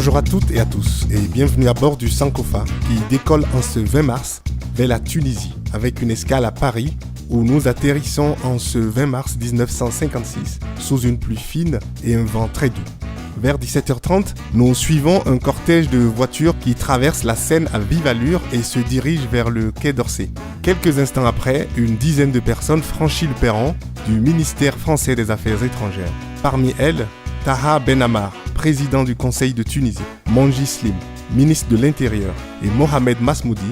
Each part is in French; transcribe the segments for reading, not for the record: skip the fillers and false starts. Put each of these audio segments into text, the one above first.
Bonjour à toutes et à tous et bienvenue à bord du Sankofa qui décolle en ce 20 mars vers la Tunisie avec une escale à Paris où nous atterrissons en ce 20 mars 1956 sous une pluie fine et un vent très doux. Vers 17h30, nous suivons un cortège de voitures qui traverse la Seine à vive allure et se dirige vers le quai d'Orsay. Quelques instants après, une dizaine de personnes franchit le perron du ministère français des Affaires étrangères. Parmi elles, Taha Ben Ammar, président du Conseil de Tunisie, Monji Slim, ministre de l'Intérieur, et Mohamed Masmoudi,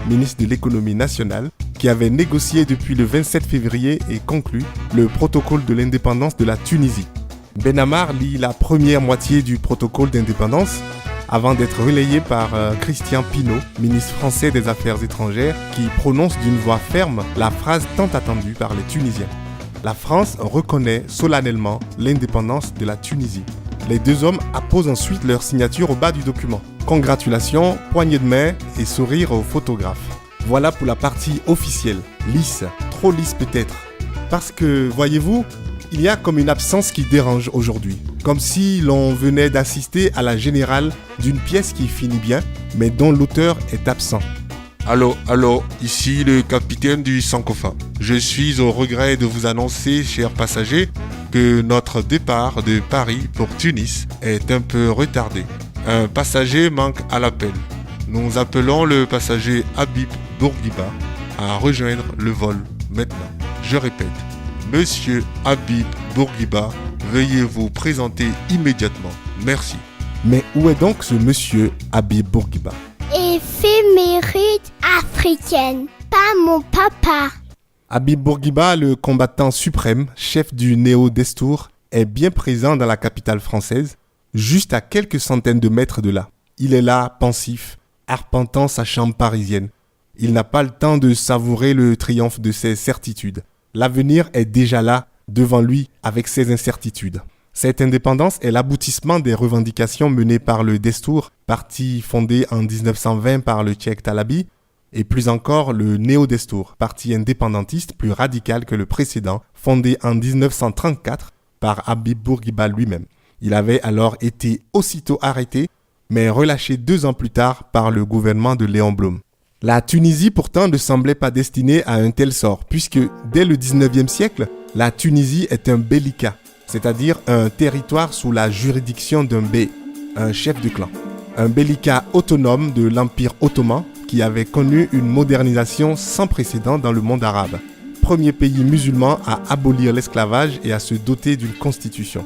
ministre de l'Économie nationale, qui avait négocié depuis le 27 février et conclu le protocole de l'indépendance de la Tunisie. Ben Ammar lit la première moitié du protocole d'indépendance avant d'être relayé par Christian Pineau, ministre français des Affaires étrangères, qui prononce d'une voix ferme la phrase tant attendue par les Tunisiens. La France reconnaît solennellement l'indépendance de la Tunisie. Les deux hommes apposent ensuite leur signature au bas du document. Congratulations, poignée de main et sourire aux photographes. Voilà pour la partie officielle. Lisse, trop lisse peut-être. Parce que, voyez-vous, il y a comme une absence qui dérange aujourd'hui. Comme si l'on venait d'assister à la générale d'une pièce qui finit bien, mais dont l'auteur est absent. Allô, ici le capitaine du Sankofa. Je suis au regret de vous annoncer, chers passagers, que notre départ de Paris pour Tunis est un peu retardé. Un passager manque à l'appel. Nous appelons le passager Habib Bourguiba à rejoindre le vol maintenant. Je répète, Monsieur Habib Bourguiba, veuillez vous présenter immédiatement. Merci. Mais où est donc ce monsieur Habib Bourguiba ? Éphéméride africaine, pas mon papa. Habib Bourguiba, le combattant suprême, chef du Néo-Destour, est bien présent dans la capitale française, juste à quelques centaines de mètres de là. Il est là, pensif, arpentant sa chambre parisienne. Il n'a pas le temps de savourer le triomphe de ses certitudes. L'avenir est déjà là, devant lui, avec ses incertitudes. Cette indépendance est l'aboutissement des revendications menées par le Destour, parti fondé en 1920 par le Tchèque Talabi, et plus encore le Néo-Destour, parti indépendantiste plus radical que le précédent, fondé en 1934 par Habib Bourguiba lui-même. Il avait alors été aussitôt arrêté, mais relâché 2 ans plus tard par le gouvernement de Léon Blum. La Tunisie pourtant ne semblait pas destinée à un tel sort, puisque dès le 19e siècle, la Tunisie est un bellica, c'est-à-dire un territoire sous la juridiction d'un bey, un chef de clan. Un bellica autonome de l'Empire ottoman qui avait connu une modernisation sans précédent dans le monde arabe. Premier pays musulman à abolir l'esclavage et à se doter d'une constitution.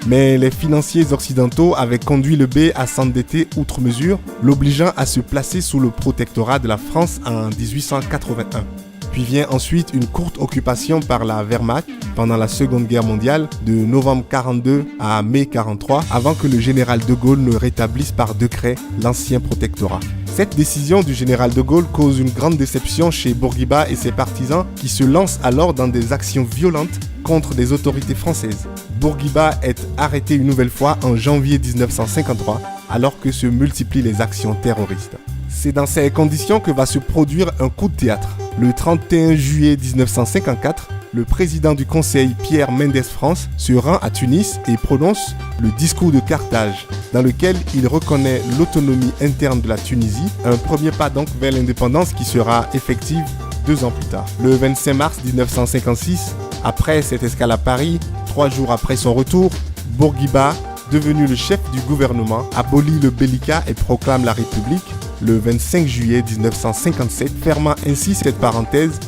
Mais les financiers occidentaux avaient conduit le bey à s'endetter outre mesure, l'obligeant à se placer sous le protectorat de la France en 1881. Puis vient ensuite une courte occupation par la Wehrmacht pendant la Seconde Guerre mondiale de novembre 42 à mai 43 avant que le général de Gaulle ne rétablisse par décret l'ancien protectorat. Cette décision du général de Gaulle cause une grande déception chez Bourguiba et ses partisans qui se lancent alors dans des actions violentes contre les autorités françaises. Bourguiba est arrêté une nouvelle fois en janvier 1953 alors que se multiplient les actions terroristes. C'est dans ces conditions que va se produire un coup de théâtre. Le 31 juillet 1954, le président du Conseil, Pierre Mendès France, se rend à Tunis et prononce le discours de Carthage, dans lequel il reconnaît l'autonomie interne de la Tunisie, un premier pas donc vers l'indépendance qui sera effective 2 ans plus tard. Le 25 mars 1956, après cette escale à Paris, 3 jours après son retour, Bourguiba, devenu le chef du gouvernement, abolit le bellica et proclame la République le 25 juillet 1957, fermant ainsi cette parenthèse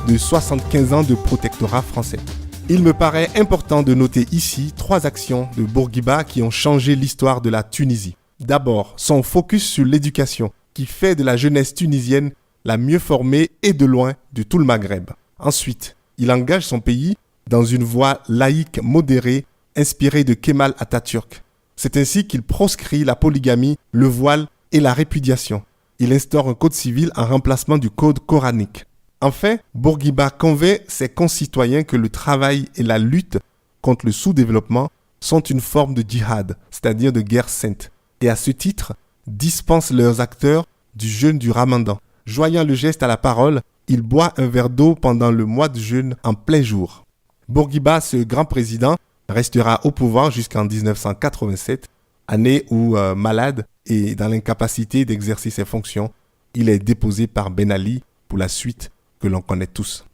de 75 ans de protectorat français. Il me paraît important de noter ici 3 actions de Bourguiba qui ont changé l'histoire de la Tunisie. D'abord, son focus sur l'éducation, qui fait de la jeunesse tunisienne la mieux formée et de loin de tout le Maghreb. Ensuite, il engage son pays dans une voie laïque modérée, inspirée de Kemal Atatürk. C'est ainsi qu'il proscrit la polygamie, le voile et la répudiation. Il instaure un code civil en remplacement du code coranique. Enfin, Bourguiba convainc ses concitoyens que le travail et la lutte contre le sous-développement sont une forme de djihad, c'est-à-dire de guerre sainte. Et à ce titre, dispense leurs acteurs du jeûne du Ramadan. Joignant le geste à la parole, il boit un verre d'eau pendant le mois de jeûne en plein jour. Bourguiba, ce grand président, restera au pouvoir jusqu'en 1987, année où, malade, et dans l'incapacité d'exercer ses fonctions, il est déposé par Ben Ali pour la suite que l'on connaît tous.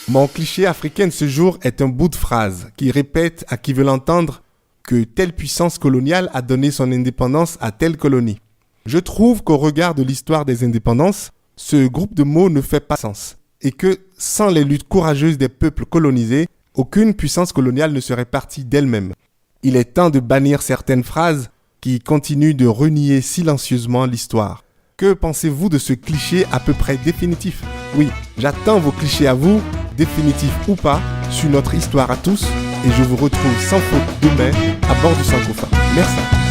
Mon cliché africain de ce jour est un bout de phrase qui répète à qui veut l'entendre que telle puissance coloniale a donné son indépendance à telle colonie. Je trouve qu'au regard de l'histoire des indépendances, ce groupe de mots ne fait pas sens et que sans les luttes courageuses des peuples colonisés, aucune puissance coloniale ne serait partie d'elle-même. Il est temps de bannir certaines phrases qui continuent de renier silencieusement l'histoire. Que pensez-vous de ce cliché à peu près définitif ? Oui, j'attends vos clichés à vous, définitifs ou pas, sur notre histoire à tous et je vous retrouve sans faute demain à bord du Sankofa. Merci.